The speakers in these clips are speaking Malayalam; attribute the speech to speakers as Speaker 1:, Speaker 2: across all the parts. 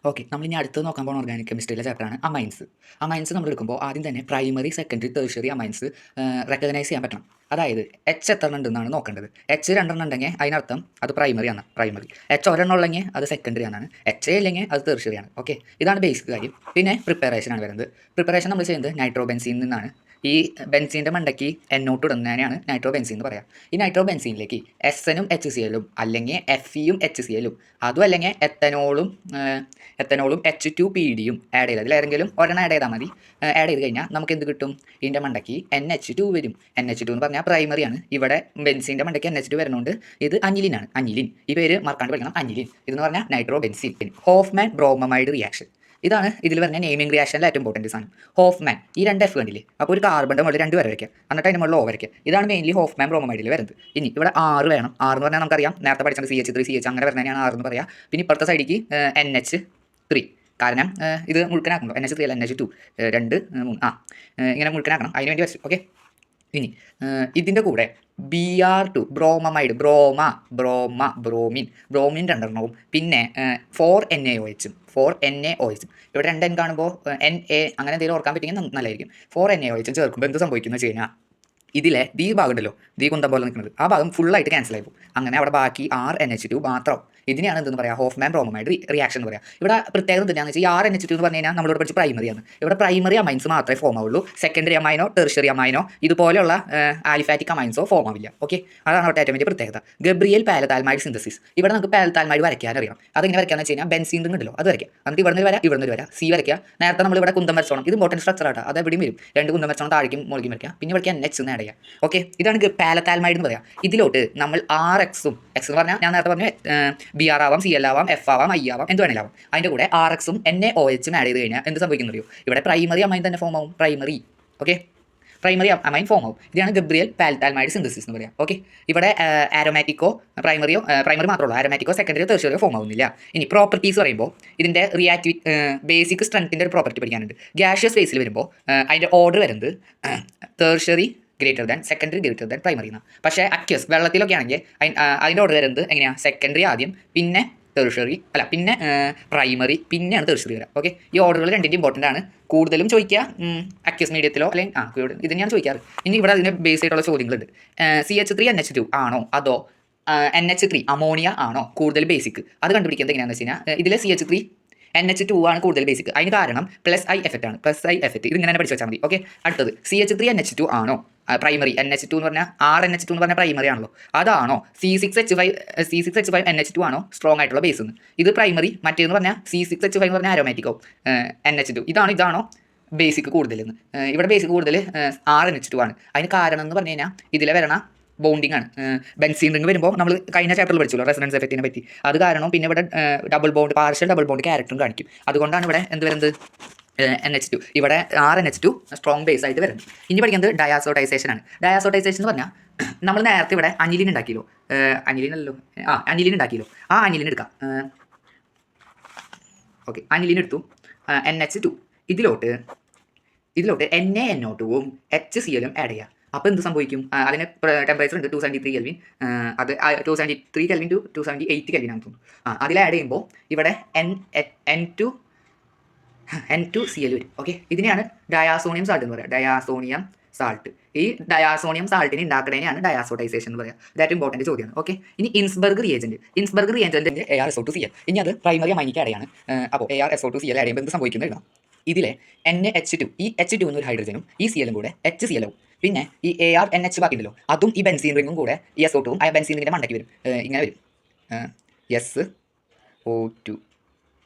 Speaker 1: ഓക്കെ, നമ്മളിനി അടുത്ത് നോക്കാൻ പോകുന്ന ഓർഗാനിക് കെമിസ്ട്രിയിലെ ചാപ്റ്ററാണ് അമൈൻസ്. അമൈൻസ് നമ്മൾ എടുക്കുമ്പോൾ ആദ്യം തന്നെ primary, secondary, tertiary amines recognise ചെയ്യാൻ പറ്റണം. അതായത് എച്ച് എത്ര ഉണ്ടെന്നാണ് നോക്കേണ്ടത്. എച്ച് രണ്ടെണ്ണം ഉണ്ടെങ്കിൽ അതിനർത്ഥം അത് പ്രൈമറി ആണ്. എച്ച് ഒരെണ്ണം ഉള്ളെങ്കിൽ അത് സെക്കൻഡറി ആണ്. എച്ച് ഇല്ലെങ്കിൽ അത് ടെർഷ്യറി ആണ്. ഓക്കെ, ഇതാണ് ബേസിക് കാര്യം. പിന്നെ പ്രിപ്പറേഷൻ ആണ് വരുന്നത്. പ്രിപ്പറേഷൻ നമ്മൾ ചെയ്യുന്നത് നൈട്രോബെൻസീൻ നിന്നാണ്. ഈ ബെൻസീൻ്റെ മണ്ടയ്ക്ക് എന്നോട്ട് ഇടുന്നതിനാണ് നൈട്രോ ബെൻസീൻ എന്ന് പറയാം. ഈ നൈട്രോ ബെൻസീനിലേക്ക് എസ്എനും എച്ച് സി എല്ലും അല്ലെങ്കിൽ എഫ് ഇയും എച്ച് സി എല്ലും അതും അല്ലെങ്കിൽ എത്തനോളും H2PD ആഡ് ചെയ്ത് അതിലേതെങ്കിലും ഒരെണ്ണം ആഡ് ചെയ്താൽ മതി. ആഡ് ചെയ്ത് കഴിഞ്ഞാൽ നമുക്ക് എന്ത് കിട്ടും? ഇതിൻ്റെ മണ്ടയ്ക്ക് NH2 വരും. NH2 എന്ന് പറഞ്ഞാൽ പ്രൈമറി ആണ്. ഇവിടെ ബെൻസീൻ്റെ മണ്ടയ്ക്ക് NH2 വരുന്നുണ്ട്. ഇത് അനിലിനാണ്. അനിലിൻ, ഈ പേര് മറക്കാണ്ട് പഠിക്കണം. അനിലിൻ ഇതെന്ന് പറഞ്ഞാൽ nitro benzene. Hoffman bromamide reaction, ഇതാണ് ഇതിൽ പറഞ്ഞ നെയിമിംഗ് റിയാക്ഷനിലെ ഏറ്റവും ഇമ്പോർട്ടൻറ്റ് സാധനം. ഹോഫ്മാൻ, ഈ രണ്ട് എഫ് കണ്ടില്ലേ? അപ്പോൾ ഒരു കാർബണിൻ്റെ മുകളിൽ 2 വര വയ്ക്കുക, എന്നിട്ട് അതിൻ്റെ മുകളിൽ O വരയ്ക്കുക. ഇതാണ് മെയിൻലി ഹോഫ്മാൻ ബ്രോമൈഡിൽ വരുന്നത്. ഇനി ഇവിടെ 6 വേണം. 6 എന്ന് പറഞ്ഞാൽ നമുക്കറിയാം, നേരത്തെ പഠിച്ചത് CH3 CH അങ്ങനെ വരുന്നതിനാണ് 6 എന്ന് പറയാം. പിന്നെ ഇപ്പുറത്തെ സൈഡിലേക്ക് NH3, കാരണം ഇത് മുഴുക്കനാക്കണം. NH3 അല്ല, NH2 2 3 ഇങ്ങനെ മുഴുക്കനാക്കണം. അതിന് വേണ്ടി വരച്ചു. ഓക്കെ, ഇനി ഇതിൻ്റെ കൂടെ Br2 ബ്രോമമൈഡ്, ബ്രോമിൻ 2 എണ്ണവും പിന്നെ 4NaOH ഇവിടെ 2N കാണുമ്പോൾ Na അങ്ങനെ എന്തെങ്കിലും ഓർക്കാൻ പറ്റുമെങ്കിൽ നല്ലതായിരിക്കും. 4NaOH ചേർക്കുമ്പോൾ എന്ത് സംഭവിക്കുന്നു വെച്ച് കഴിഞ്ഞാൽ ഇതിലെ ഈ ഭാഗം ഉണ്ടല്ലോ, കുന്തം പോലെ നിൽക്കുന്നത്, ആ ഭാഗം ഫുള്ളായിട്ട് ക്യാൻസൽ ആയി പോകും. അങ്ങനെ അവിടെ ബാക്കി RNH2 മാത്രം. ഇതിനെയാണ് എന്തെന്ന് പറയുക? ഹോഫ്മാൻ ബ്രോമൈഡ് റിയാക്ഷൻ എന്ന് പറയാം. ഇവിടെ പ്രത്യേകത എന്താണെന്ന് വെച്ചാൽ ഈ RNH2 എന്ന് പറഞ്ഞു കഴിഞ്ഞാൽ നമ്മളിവിടെ പഠിച്ച് പ്രൈമറിയാണ്. ഇവിടെ പ്രൈമറി അമൈൻസ് മാത്രമേ ഫോം ആവുള്ളൂ. സെക്കൻഡറി അമൈനോ ടെർഷ്യറി അമൈനോ ഇതുപോലെയുള്ള ആലിഫാറ്റിക് അമൈൻസോ ഫോം ആവില്ല. ഓക്കെ, അതാണ് അവിടെ ഏറ്റവും വലിയ പ്രത്യേകത. Gabriel phthalimide synthesis. ഇവിടെ നമുക്ക് പാലതാൽമൈഡ് വരയ്ക്കാൻ അറിയാം. അതെങ്ങനെ വരയ്ക്കാന്ന് വെച്ച് കഴിഞ്ഞാൽ ബെൻസീൻ ഉണ്ടല്ലോ, അത് വരയ്ക്കുക. എന്നിട്ട് ഇവിടെ നിന്ന് വരാം C വരയ്ക്കുക. നേരത്തെ നമ്മൾ ഇവിടെ കുന്തം വരച്ചോണം. ഇത് ഇമ്പോർട്ടൻറ്റ് സ്ട്രക്ചർ ആട്ടോ, അത് എവിടെയും വരും. 2 കുന്തം വരച്ചോണം, താഴേക്കും മുകളിലും വരയ്ക്കുക. പിന്നെ ഇവിടെ NH എന്ന് ആഡ് ചെയ്യുക. ഓക്കെ, ഇതാണ് പാലതാൽമൈഡ് എന്ന് പറയാം. ഇതിലോട്ട് നമ്മൾ RXും, X എന്ന് പറഞ്ഞാൽ ഞാൻ നേരത്തെ പറഞ്ഞു BR ആവാം, CL ആവാം, F ആവാം, I ആവാം, എന്ത് വേണേലാവും. അതിൻ്റെ കൂടെ RXും NaOHും ആഡ് ചെയ്ത് കഴിഞ്ഞാൽ എന്ത് സംഭവിക്കുന്നറിയോ? ഇവിടെ പ്രൈമറി അമൈൻ തന്നെ ഫോം ആവും. പ്രൈമറി അമൈൻ ഫോം ആവും. ഇതാണ് ഗബ്രിയൽ പാലതാൽമൈഡ് സിന്തസിസ് എന്ന് പറയാം. ഓക്കെ, ഇവിടെ ആരോമാറ്റിക്കോ പ്രൈമറി മാത്രമല്ല, ആരോമാറ്റിക്കോ സെക്കൻഡറിയോ ടെർഷ്യറിയോ ഫോം ആവുന്നില്ല. ഇനി പ്രോപ്പർട്ടീസ് പറയുമ്പോൾ ഇതിൻ്റെ ബേസിക് സ്ട്രെങ്ത്തിൻ്റെ ഒരു പ്രോപ്പർട്ടി പഠിക്കാനുണ്ട്. ഗ്യാഷ്യസ് ഫേസിൽ വരുമ്പോൾ അതിൻ്റെ ഓർഡർ വരുന്നത് tertiary greater than, secondary greater than primary എന്നാണ്. പക്ഷേ അക്വസ് വെള്ളത്തിലൊക്കെ ആണെങ്കിൽ അതിൻ്റെ ഓർഡർ വരുന്നത് എങ്ങനെയാണ്? സെക്കൻഡറി ആദ്യം, പിന്നെ ടെർഷ്യറി, അല്ല പിന്നെ പ്രൈമറി, പിന്നെയാണ് ടെർഷ്യറി വരിക. ഓക്കെ, ഈ ഓർഡറുകൾ രണ്ടിൻ്റെ ഇമ്പോർട്ടൻ്റ് ആണ്. കൂടുതലും ചോദിക്കുക അക്വസ് മീഡിയത്തിലോ അല്ലെങ്കിൽ ഇത് ഞാൻ ചോദിക്കാറ്. ഇനി ഇവിടെ അതിന് ബേസ് ആയിട്ടുള്ള ചോദ്യങ്ങളുണ്ട്. CH3NH2 ആണോ അതോ NH3 അമോണിയ ആണോ കൂടുതൽ ബേസിക്? അത് കണ്ടുപിടിക്കുന്നത് എങ്ങനെയാണെന്ന് വെച്ച് കഴിഞ്ഞാൽ ഇതിൽ CH3NH2 ആണ് കൂടുതൽ ബേസിക്. അതിന് കാരണം +I എഫക്റ്റ് ആണ്. +I എഫക്റ്റ് ഇത് ഇങ്ങനെ പഠിച്ച് വെച്ചാൽ മതി. ഓക്കെ, അടുത്തത് CH3NH2 ആണോ പ്രൈമറി? NH2 എന്ന് പറഞ്ഞാൽ RNH2 എന്ന് പറഞ്ഞാൽ പ്രൈമറി ആണല്ലോ, അതാണോ? C6H5NH2 ആണോ സ്ട്രോങ് ആയിട്ടുള്ള ബേസ് എന്ന്? ഇത് പ്രൈമറി. മറ്റേന്ന് പറഞ്ഞാൽ C6H5 എന്ന് പറഞ്ഞാൽ ആരോമാറ്റിക്കോ. NH2 ഇതാണോ ബേസിക് കൂടുതലെന്ന്? ഇവിടെ ബേസിക് കൂടുതൽ RNH2 ആണ്. അതിന് കാരണം എന്ന് പറഞ്ഞു കഴിഞ്ഞാൽ ഇതിലെ വരണ ബോണ്ടിങ് ആണ്. ബെൻസീൻ റിംഗ് വരുമ്പോൾ നമ്മൾ കഴിഞ്ഞ ചാപ്റ്ററിൽ പഠിച്ചല്ലോ റെസൊണൻസ് എഫക്റ്റിനെ പറ്റി. അത് കാരണം പിന്നെ ഇവിടെ പാർഷ്യൽ ഡബിൾ ബോണ്ട് ക്യാരക്ടറും കാണിക്കും. അതുകൊണ്ടാണ് ഇവിടെ എന്ത് വരുന്നത്? NH2, ഇവിടെ RNH2 സ്ട്രോങ് ബേസ് ആയിട്ട് വരുന്നത്. ഇനി പഠിക്കുന്നത് ഡയാസോട്ടൈസേഷൻ ആണ്. ഡയാസോട്ടൈസേഷൻ എന്ന് പറഞ്ഞാൽ നമ്മൾ നേരത്തെ ഇവിടെ അനിലിൻ ഉണ്ടാക്കിയല്ലോ, അനിലിൻ ഉണ്ടാക്കിയല്ലോ. ആ അനിലിൻ എടുക്കാം. ഓക്കെ, അനിലിൻ എടുത്തു. NH2 ഇതിലോട്ട് NaNO2ഉം HClഉം ആഡ് ചെയ്യുക. അപ്പോൾ എന്ത് സംഭവിക്കും? അതിന് ടെമ്പറേച്ചർ ഉണ്ട് 273 കെൽവിൻ. അത് 273 കെൽവിൻ ടു 278 കെൽവിൻ ആണെന്ന് തോന്നുന്നു. അതിൽ ആഡ് ചെയ്യുമ്പോൾ ഇവിടെ N2Cl വരും. ഓക്കെ, ഇതിനെയാണ് ഡയാസോണിയം സാൾട്ട് എന്ന് പറയുക. Diazonium salt. ഈ ഡയാസോണിയം സാൾട്ടിനെ ഉണ്ടാക്കുന്നതിനാണ് ഡയാസോട്ടൈസേഷൻ എന്ന് പറയുക. ഇതായിട്ട് ഇമ്പോർട്ടൻറ്റ് ചോദ്യമാണ്. ഓക്കെ, ഇനി ഇൻസ്ബർഗ് റിയേജൻറ്റ് ArSO2Cl. ഇനി അത് പ്രൈമറി അമൈനിക്ക് ആഡ് ചെയ്യാണ്. അപ്പോൾ ArSO2Cl ആഡ് ചെയ്യുമ്പോൾ എന്ത് സംഭവിക്കുന്നത് എഴുതാം. ഇതിലെ NH2, ഈ H2 എന്നൊരു ഹൈഡ്രജനും ഈ Clഉം കൂടെ HCl ആവും. പിന്നെ ഈ ArNH ബാക്കി ഉണ്ടല്ലോ, അതും ഈ ബെൻസീൻ റിംഗും കൂടെ ഈ SO2ഉം ആ ബെൻസീൻ റിംഗിൻ്റെ മണ്ടയ്ക്ക് വരും. ഇങ്ങനെ വരും SO2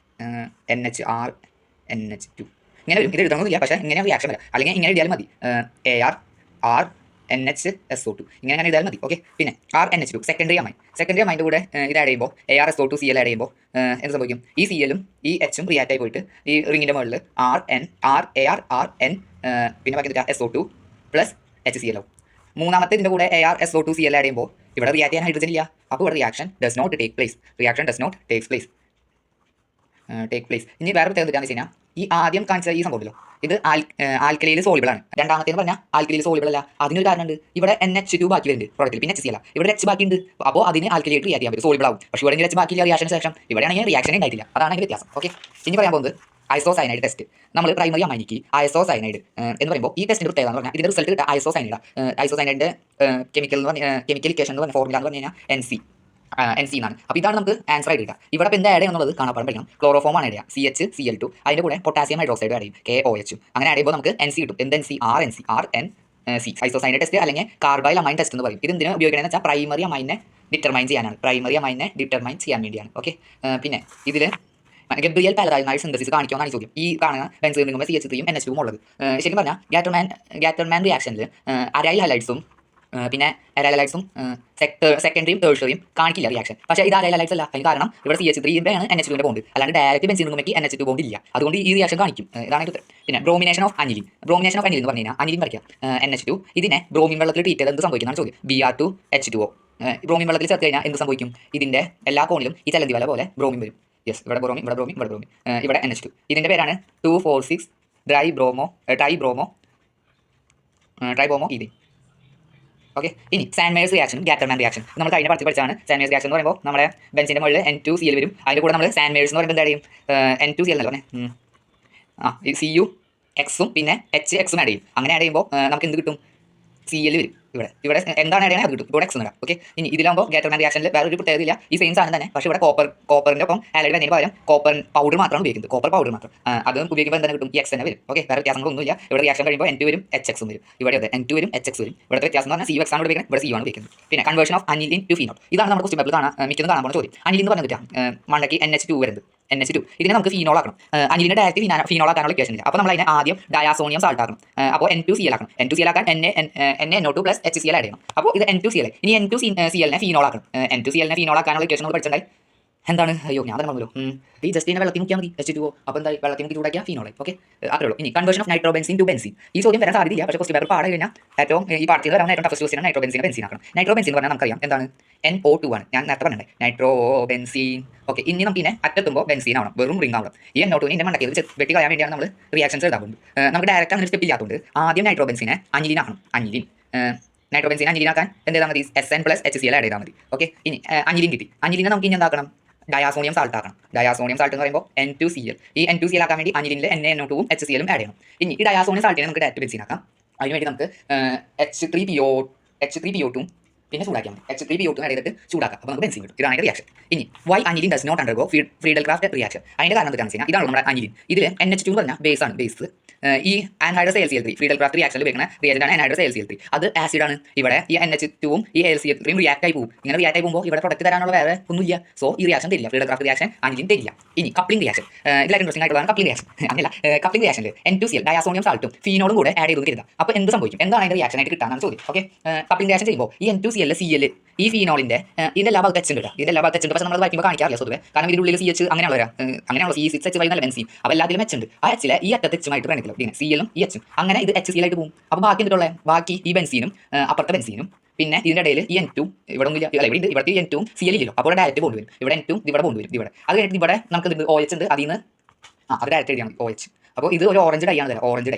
Speaker 1: NH2 ഇങ്ങനെ വരും. ഇത് എഴുതണമെന്നില്ല, പക്ഷേ ഇങ്ങനെ റിയാക്ഷൻ വരാം. അല്ലെങ്കിൽ ഇങ്ങനെ എഴുതിയാലും മതി. RNHSO2 ഇങ്ങനെ എഴുതിയാലും മതി. ഓക്കെ, പിന്നെ RNH2 സെക്കൻഡറി അമൈൻ്റെ കൂടെ ഇത് ആഡ് ചെയ്യുമ്പോൾ ArSO2Cl ആഡ് ചെയ്യുമ്പോൾ എന്ത് സംഭവിക്കും? ഈ Clഉം ഈ Hഉം റിയാക്ട് ആയി പോയിട്ട് ഈ റിങ്ങിൻ്റെ മുകളിൽ RN പിന്നെ ബാക്കി SO2 + HCl ആവും. മൂന്നാമത്തെ ഇതിൻ്റെ കൂടെ ArSO2Cl ആഡ് ചെയ്യുമ്പോൾ ഇവിടെ റിയാക്ട് ചെയ്യാൻ ഹൈഡ്രജൻ ഇല്ല. അപ്പോൾ ഇവിടെ reaction does not take place. ഇനി വേറെ പ്രത്യേകത എന്താണെന്ന് വെച്ച് കഴിഞ്ഞാൽ ഈ ആദ്യം കാണിച്ച ഈ സംഭവമല്ലോ ഇത് ആൽക്കലയിൽ സോളിബിൾ ആണ്. രണ്ടാമത്തേന്ന് പറഞ്ഞാൽ ആൽക്കലയിൽ സോളിബിൾ അല്ല. അതിനൊരു കാരണമുണ്ട്. ഇവിടെ NH2 ബാക്കി വരുന്നുണ്ട് പ്രോഡക്റ്റിൽ, പിന്നെ HCl ഇവിടെ H ബാക്കിയുണ്ട്. അപ്പോൾ അതിന് ആൽക്കലയായിട്ട് റിയാക്ട് ചെയ്യാൻ പറ്റും, സോളിബിൾ ആവും. പക്ഷേ ഇവിടെ H ബാക്കിയില്ല റിയാക്ഷന് ശേഷം, ഇവിടെയാണെങ്കിൽ റിയാക്ഷൻ ഉണ്ടായിട്ടില്ല. അതാണ് അതിന്റെ വ്യത്യാസം. ഓക്കെ, ഇനി പറയാൻ പോകുന്നത് ഐസോസൈനൈഡ് ടെസ്റ്റ്. നമ്മൾ പ്രൈമറി അമൈനിക്ക് ഐസോസൈനൈഡ് എന്ന് പറയുമ്പോൾ ഈ ടെസ്റ്റിന്റെ പ്രത്യേകത എന്ന് പറഞ്ഞാൽ ഇതിന്റെ റിസൾട്ട് കിട്ടുക ഐസോസൈനൈഡിന്റെ കെമിക്കൽ ഇക്വേഷൻ എന്ന് പറഞ്ഞ ഫോർമുല എന്ന് പറഞ്ഞു കഴിഞ്ഞാൽ NC എന്നാണ്. അപ്പോൾ ഇതാണ് നമുക്ക് ആൻസർ ആയിട്ട് കിട്ടുക. ഇവിടെ ഇപ്പോൾ എന്താ ആഡ് ചെയ്യുന്നത് കാണാൻ പഠിക്കണം. ക്ലോറോഫോം ആണ് ആഡ് ചെയ്യുക, CHCl2, അതിന്റെ കൂടെ പൊട്ടാസ്യം ഹൈഡ്രോക്സൈഡ് ആഡ് ചെയ്യും, KOH. അങ്ങനെ ആഡ് ചെയ്യുമ്പോൾ നമുക്ക് NC കിട്ടും. എന്ത് NC? RNC ഐസോസൈനൈഡ് ടെസ്റ്റ് അല്ലെങ്കിൽ കാർബൈൽ അമൈൻ ടെസ്റ്റ് എന്ന് പറയും. ഇത് എന്തിനാണ് ഉപയോഗിക്കണമെന്ന് വെച്ചാൽ പ്രൈമറി അമൈനെ ഡിറ്റർമൈൻ ചെയ്യാൻ വേണ്ടിയാണ്. ഓക്കെ, പിന്നെ ഇതിൽ ഗബ്രിയൽ പാലറൈഡ് സിന്തസിസ് കാണിക്കുമെന്നാണ് ചോദ്യം. ഈ കാണുന്ന ബെൻസീൻ റിങ്ങുമ്പോൾ CH3യും NH2 ഉള്ളത്. ശരിക്കും പറഞ്ഞാൽ ഗാറ്റർമാൻ റിയാക്ഷനിൽ അരൈൽ ഹൈലൈറ്റ്സും പിന്നെ അരൈലൈറ്റ്സും സെക്കൻഡറിയും തേഴ്സറിയും കാണിക്കില്ല റിയാക്ഷൻ. പക്ഷേ ഇത് അരൈലൈറ്റ്സ് അല്ല. അതിന് കാരണം ഇവിടെ CH3യാണ് NH2ന്റെ ബോണ്ട്, അല്ലാണ്ട് ഡയറക്റ്റ് ബെൻസീൻ റിങ്ങുമ്പോൾ NH2 ബോണ്ട് ഇല്ല. അതുകൊണ്ട് ഈ റിയാക്ഷൻ കാണിക്കും. ഇതാണ് ഉത്തരം. പിന്നെ ബ്രോമിനേഷൻ ഓഫ് അനിലിൻ എന്ന് പറഞ്ഞു കഴിഞ്ഞാൽ അനിലിൻ വരയ്ക്കാം, NH2. ഇതിനെ ബ്രോമിൻ വെള്ളത്തിൽ ട്രീറ്റ് ചെയ്ത് എന്ത് സംഭവിക്കുന്നതാണ് ചോദ്യം. Br2H2O. ബ്രോമിൻ വെള്ളത്തിൽ ചേർത്ത് കഴിഞ്ഞാൽ എന്ത് സംഭവിക്കും? ഇതിന്റെ എല്ലാ കോണിലും ഈ ചലന്തി വല പോലെ ബ്രോമിൻ വരും. യെസ്, ഇവിടെ ബ്രോമിൻ, ഇവിടെ NH2. ഇതിന്റെ പേരാണ് 2,4,6 ട്രൈബ്രോമോ ഇത്. ഓക്കെ, ഇനി സാൻമേഴ്സ് റിയാക്ഷൻ, ഗാറ്റർമാൻ റിയാക്ഷൻ നമ്മൾ കഴിഞ്ഞ പഠിച്ചാണ്. സാൻമേഴ്സ് റിയാക്ഷൻ എന്ന് പറയുമ്പോൾ നമ്മുടെ ബെൻസിന്റെ മുകളിൽ N2Cl വരും. അതിന്റെ കൂടെ നമ്മൾ സാൻമേഴ്സ് എന്ന് പറയുമ്പോൾ എന്താ ചെയ്യും? N2Cl എന്നല്ല പറഞ്ഞേ, ഈ CuX പിന്നെ HX ആഡ് ചെയ്യും. അങ്ങനെ ആഡ് ചെയ്യുമ്പോൾ നമുക്ക് എന്ത് കിട്ടും? Cl വരും. ഇവിടെ എന്താണ് ആഡ് ചെയ്യുന്നത് അത് കിട്ടും. ഇവിടെ X എന്ന്. ഓക്കെ, ഇനി ഇതിലാകുമ്പോൾ ഗാറ്റർമാൻ റിയാക്ഷനിൽ വേറെ ഒരു പ്രത്യേകതയില്ല. ഈ സെയിം സാധനം തന്നെ, പക്ഷേ ഇവിടെ കോപ്പറിന്റെ ഒപ്പം ആലൈഡ് വരുന്നതിന് പകരം കോപ്പർ പൗഡർ മാത്രമാണ് ഉപയോഗിക്കുന്നത്. കോപ്പർ പൗഡർ മാത്രം. അത് ഉപയോഗിക്കുമ്പോൾ എന്താണ് കിട്ടും? X തന്നെ വരും. ഓക്കെ, വേറെ വ്യത്യാസങ്ങളൊന്നുമില്ല. ഇവിടെ റിയാക്ഷൻ കഴിയുമ്പോൾ N2 വരും, HX വരും. ഇവിടെ N2 വരും, HX വരും. ഇവിടുത്തെ വ്യത്യാസം എന്ന് പറഞ്ഞാൽ CUX ആണ് ഉപയോഗിക്കുന്നത്, ഇവിടെ CU ആണ് ഉപയോഗിക്കുന്നത്. പിന്നെ conversion of aniline to phenol. ഇതാണ് നമ്മുടെ ക്വസ്റ്റ്യൻ പേപ്പറിൽ മിക്കതും കാണാൻ പോകുന്ന ചോദ്യം. അനിലിൻ എന്ന് പറഞ്ഞിട്ട് മണ്ടയ്ക്ക് NH2 വരുന്നത്. NH2 ഇതിനെ നമുക്ക് ഫീനോൾ ആക്കണം. അനിലിനെ ഡയറക്റ്റ് ഫീനോൾ ആക്കാനുള്ള ഇക്വേഷൻ ഇല്ല. അപ്പോൾ നമ്മൾ അതിനെ ആദ്യം ഡയാസോണിയം സാൾട്ട് ആക്കണം. അപ്പോൾ N2Cl ആക്കണം. N2Cl ആക്കാൻ NaNO2 പ്ലസ് HCl ആഡ് ചെയ്യണം. അപ്പോൾ ഇത് N2Cl. ഇനി N2Cl ഫീനോൾ ആക്കണം. N2Cl ഫീനോൾ ആക്കാനുള്ള ഇക്വേഷൻ നമ്മൾ പഠിച്ചിട്ടുണ്ടായി. എന്താണ്? അയ്യോ, ഞാൻ തന്നെ പറഞ്ഞല്ലോ. ഈ ജസ്റ്റ് ഇതിനെ വെള്ളത്തിൽ മുക്കിയാൽ മതി, H2O. അപ്പോൾ എന്തായി? വെള്ളത്തിൽ മുക്കി ചൂടാക്കിയാൽ ഫീനോളായി. ഓക്കെ, അത്രേ ഉള്ളൂ. ഇനി conversion of nitrobenzene to benzene. ഈ ചോദ്യം വരാൻ സാധ്യതയില്ല, പക്ഷേ ക്വസ്റ്റ്യൻ പേപ്പർ പാടെ കഴിഞ്ഞാൽ ഏറ്റവും ഈ പാർട്ടിയിൽ വരാൻ ഏറ്റവും ടഫസ്റ്റ് ക്വസ്റ്റ്യൻ നൈട്രോബെൻസീൻ ആക്കണം. നൈട്രോബെൻസീൻ എന്ന് പറഞ്ഞാൽ നമുക്കറിയാം എന്താണ്? NO2 ആണ്. ഞാൻ നേരത്തെ പറഞ്ഞത് നൈട്രോബെൻസീൻ. ഓക്കെ, ഇനി നമുക്ക് ഇതിനെ അറ്റെത്തുമ്പോൾ ബെൻസീൻ ആവണം, വെറും റിംഗ് ആവണം. ഈ NO2 ഇതിന്റെ മണ്ടയ്ക്ക് വെട്ടി കളയാൻ വേണ്ടിയാണ് നമ്മൾ റിയാക്ഷൻസ് എഴുതാറുണ്ട്. നമുക്ക് ഡയറക്റ്റ് അങ്ങനെ സ്റ്റെപ്പ് ഇല്ലാത്തതുകൊണ്ട് ആദ്യം നൈട്രോബെൻസീനെ അനിലിൻ ആക്കണം. നൈട്രോബെൻസീൻ അനിലിനാക്കാൻ എന്ത് ചെയ്താൽ മതി? SN പ്ലസ് HCl ആഡ് ചെയ്താൽ മതി. ഓക്കെ, ഇനി അനിലിൻ കിട്ടി. അനിലിനെ നമുക്ക് ഇനി എന്താക്കണം? ഡയാസോണിയം സാൾട്ട് ആക്കണം. ഡയാസോണിയം സാൾട്ട് എന്ന് പറയുമ്പോൾ N2Cl. ഈ N2Cl ആക്കാൻ വേണ്ടി അനിലിൻ്റെ NaNO2ഉം HCl ആഡ് ചെയ്യണം. ഇനി ഈ ഡയാസോണിയം സാൾട്ടിനെ നമുക്ക് ഡയറക്റ്റ് ബെൻസീൻ ആക്കാം. അതിനുവേണ്ടി നമുക്ക് H3PO2 പിന്നെ ചൂടാക്കിയാൽ മതി. H3PO2 ആഡ് ചെയ്തിട്ട് ചൂടാക്കാം. അപ്പോൾ നമുക്ക് ബെൻസീൻ കിട്ടും. ഇതാണ് റിയാക്ഷൻ. ഇനി why aniline does not undergo Friedel Craft reaction. അതിന്റെ കാരണം എന്താണെന്ന് വെച്ചാൽ ഇതാണ് നമ്മുടെ അനിലിൻ. ഇതിൽ NH2 എന്ന് പറഞ്ഞാൽ ബേസ് ആണ്. ബേസ് ഈ ആൻഹൈഡ്രസ് AlCl3 ഫ്രീഡൽക്രാഫ്റ്റ് റിയാക്ഷനിൽ ഉപയോഗിക്കുന്ന റിയാജൻ്റാണ് ആൻഹൈഡ്രസ് AlCl3. അത് ആസിഡാണ്. ഇവിടെ ഈ NH2ഉം ഈ AlCl3യും റിയാക്ട് ആയി പോകും. ഇങ്ങനെ റിയാക്ട് ആയി പോകുമ്പോൾ ഇവിടെ പ്രൊഡക്റ്റ് തരാനുള്ള വേറെ ഒന്നുമില്ല. സോ ഈ റിയാക്ഷൻ തരില്ല, ഫ്രീഡൽക്രാഫ്റ്റ് റിയാക്ഷൻ അനിലിൻ തരില്ല. ഇനി കപ്ലിംഗ് റിയാക്ഷൻ, ഇതിലായിട്ട് ഇൻട്രസ്റ്റിംഗ് ആയിട്ടുള്ളതാണ് കപ്ലിംഗ് റിയാക്ഷൻ. അങ്ങനെയല്ല, കപ്ലിംഗ് റിയാക്ഷനിൽ N2Cl ഡയാസോണിയം സാൾട്ടും ഫീനോളും കൂടെ ആഡ് ചെയ്ത് കരുതാം. അപ്പോൾ എന്ത് സംഭവിക്കും? എന്താണ് അതിന്റെ റിയാക്ഷൻ ആയിട്ട് കിട്ടാനാണ് ചോദ്യം. ഓക്കെ, കപ്ലിംഗ് റിയാക്ഷൻ ചെയ്യുമ്പോൾ ഈ N2Cl Cl ഈ ഫീനോളിന്റെ ഇതിന്റെ എല്ലാ ഭാഗത്ത് ഉണ്ട്. ഇതിന്റെ എല്ലാ ഭാഗത്ത് പക്ഷേ നമ്മൾ വായിക്കുമ്പോൾ കാണിക്കാറില്ല സ്വതവേ. കാരണം ഇതിനുള്ളിൽ CH അങ്ങനെയുള്ള വരാം, അങ്ങനെയുള്ള C6H5 നല്ല ബെൻസീൻ. അപ്പോൾ എല്ലാത്തിലും H ഉണ്ട്. ആ H ഈ അറ്റത്ത് H ആയിട്ട് പ്രണയിക്കില്ല. Cl-ഉം ഈ H അങ്ങനെ ഇത് HCl ആയിട്ട് പോകും. അപ്പോൾ ബാക്കി എന്തിട്ടുള്ള ബാക്കി ഈ ബെൻസീനും അപ്പുറത്തെ ബെൻസീനും പിന്നെ ഇതിന്റെ ഇടയിൽ ഈ N2 ഇവിടെ ഒന്നും ഇല്ല. ഇവിടെ N2 Cl ഇല്ലല്ലോ. അപ്പോൾ ഡയറക്റ്റ് ബോണ്ട് വരും. ഇവിടെ N2 ഇവിടെ ബോണ്ട് വരും. ഇവിടെ അത് കഴിഞ്ഞിട്ട് ഇവിടെ നമുക്ക് OH ഉണ്ട്. അതിൽ നിന്ന് അത് ഡയറക്റ്റ് എഴുതിയാൽ മതി OH. അപ്പോൾ ഇത് ഒരു ഓറഞ്ച് ഡൈ ആണ് തരാം. ഓറഞ്ച് ഡൈ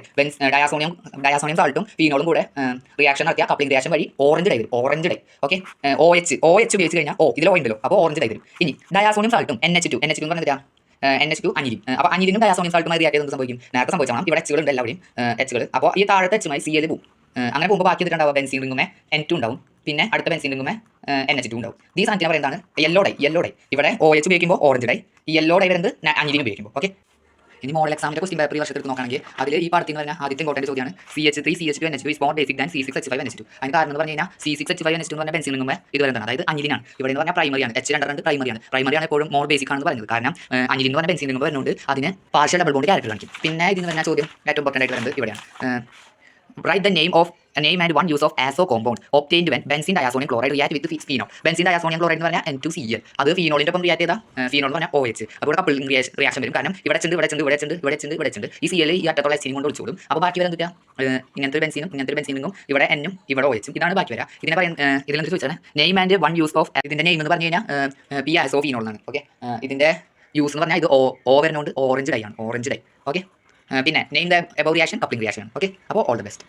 Speaker 1: ഡയാസോണിയം സാൾട്ടും ഫീനോളും കൂടെ റിയാക്ഷൻ നടത്തിയ കപ്ലിംഗ് റിയാക്ഷൻ വഴി ഓറഞ്ച് ഡൈ വരും. Orange dye. ഓക്കെ, OH ഉപയോഗിച്ച് കഴിഞ്ഞാൽ ഇതിൽ ഉണ്ടല്ലോ, അപ്പോൾ ഓറഞ്ച് ഡൈ വരും. ഇനി ഡയാസോണിയം സാൾട്ടും NH2 എന്ന് പറഞ്ഞാൽ NH2 അനിലിൻ. അപ്പോൾ അനിലിനും ഡയാസോണിയം സാൾട്ടുമായി റിയാക്ട് ചെയ്ത് സംഭവിക്കും. നേരത്തെ സംഭവിച്ചാൽ ഇവിടെ H ഉണ്ട്, എല്ലാവരെയും H. അപ്പോൾ ഈ താഴത്തെ H Cl പോകും. അങ്ങനെ പോകുമ്പോൾ ബാക്കി എന്തിട്ടുണ്ടാവുക? ബെൻസീൻ റിങ്ങുമേ N2 ഉണ്ടാവും. പിന്നെ അടുത്ത ബെൻസീൻ റിങ്ങുമേ NH2 ഉണ്ടാവും. ഈ സാധനത്തിന് പറയുന്നതാണ് യെല്ലോ ഡൈ. ഇവിടെ OH ഉപയോഗിക്കുമ്പോൾ ഓറഞ്ച് ഡൈ, ഈ യെല്ലോ ഡൈ വരുന്നത് അനിലിൻ ഉപയോഗിക്കുമ്പോൾ. ഓക്കെ, ഇനി മോഡൽ എക്സാമിന്റെ ക്വസ്റ്റ്യൻ പേപ്പർ ഈ വർഷത്തിൽ നോക്കുകയാണെങ്കിൽ അതിൽ ഈ പാർട്ടി എന്ന് പറഞ്ഞാൽ ആദ്യത്തെ ഇമ്പോർട്ടൻറ്റ് ചോദ്യമാണ് CH3 CH2 NH2 is more basic than C6H5 NH2. അതിന് കാരണം എന്ന് പറഞ്ഞു കഴിഞ്ഞാൽ C6H5 NH2 എന്ന് പറഞ്ഞാൽ ബെൻസീൻ റിങ്ങുമേ ഇത് വരുന്നത്, അതായത് അനിലിനാണ്. ഇവിടെ എന്ന് പറഞ്ഞാൽ പ്രൈമറിയാണ്. H2 പ്രൈമറിയാണ് എപ്പോഴും മോർ ബേസിക് ആണെന്ന് പറയുന്നത്. കാരണം അനിലിൻ എന്ന് പറഞ്ഞാൽ ബെൻസീൻ റിങ്ങുമേ വരുന്നുണ്ട്, അതിന് പാർഷ്യൽ ഡബിൾ ബോണ്ട് ക്യാരക്ടർ കാണിക്കും. പിന്നെ ഇതിന് പറഞ്ഞാൽ ചോദ്യം ഏറ്റവും ഇമ്പോർട്ടൻ്റ് ആയിട്ട് വരുന്നത് ഇവിടെയാണ്. Write the name and one use of azo compound obtained when benzene diazonium chloride react with phenol. Benzene diazonium chloride എന്ന് പറഞ്ഞാൽ N2Cl. അത് ഫീനോളിൻ്റെ ഒപ്പം റിയാക്ട് ചെയ്താൽ ഫീനോൾ എന്ന് പറഞ്ഞാൽ OH. അപ്പോൾ ഇവിടെ കപ്പിളിംഗ് റിയാക്ഷൻ വരും. കാരണം ഇവിടെ ചെണ്ട് ഈ Cl ഈ അറ്റത്തുള്ള H കൊണ്ട് ഒളിച്ചോടും. അപ്പോൾ ബാക്കി വരാൻ കിട്ടുക ഇങ്ങനത്തെ ബെൻസീനും ഇവിടെ N ഉം ഇവിടെ OH. ഇതാണ് ബാക്കി വരാം. ഇതിലെന്ത് ചോദിച്ചാൽ name and one use of ഇതിൻ്റെ നെയിം എന്ന് പറഞ്ഞു കഴിഞ്ഞാൽ പിയാസോ ഫീനോൾ എന്നാണ്. ഓക്കെ, ഇതിൻ്റെ യൂസ് എന്ന് പറഞ്ഞാൽ ഇത് ഓ വരുന്നതുകൊണ്ട് ഓറഞ്ച് ഡൈ ആണ്, ഓറഞ്ച് ഡൈ. ഓക്കെ, പിന്നെ name the above reaction coupling reaction ആണ്. ഓക്കെ, അപ്പോൾ ഓൾ ദ ബെസ്റ്റ്.